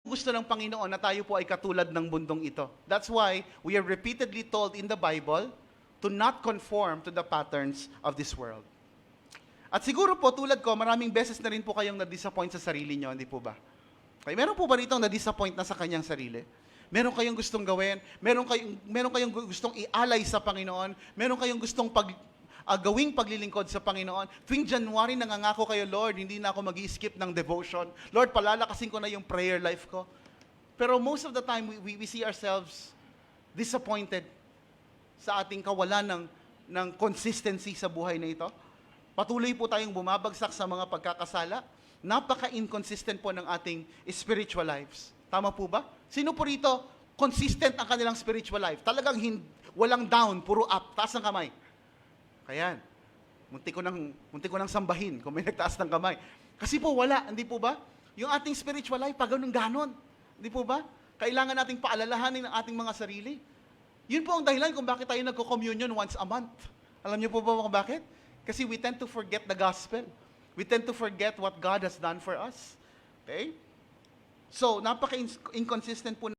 Gusto ng Panginoon na tayo po ay katulad ng bundong ito. That's why we are repeatedly told in the Bible to not conform to the patterns of this world. At siguro po, tulad ko, maraming beses na rin po kayong na-disappoint sa sarili nyo, hindi po ba? Okay, meron po ba rito na-disappoint na sa kanyang sarili? Meron kayong gustong gawin? Meron kayong gustong ialay sa Panginoon? Meron kayong gustong gawing paglilingkod sa Panginoon? Tuwing January, nangangako kayo, Lord, hindi na ako mag-skip ng devotion. Lord, palalakasin ko na yung prayer life ko. Pero most of the time, we see ourselves disappointed sa ating kawalan ng consistency sa buhay na ito. Patuloy po tayong bumabagsak sa mga pagkakasala. Napaka-inconsistent po ng ating spiritual lives. Tama po ba? Sino po rito consistent ang kanilang spiritual life? Talagang walang down, puro up. Taas ng kamay. Ayan. Muntik ko nang sambahin kung may nagtaas ng kamay. Kasi po wala, hindi po ba? Yung ating spiritual life, pag ganon. Hindi po ba? Kailangan nating paalalahanin ang ating mga sarili. Yun po ang dahilan kung bakit tayo nagko-communion once a month. Alam niyo po ba kung bakit? Kasi we tend to forget the gospel. We tend to forget what God has done for us. Okay? So, napaka-inconsistent po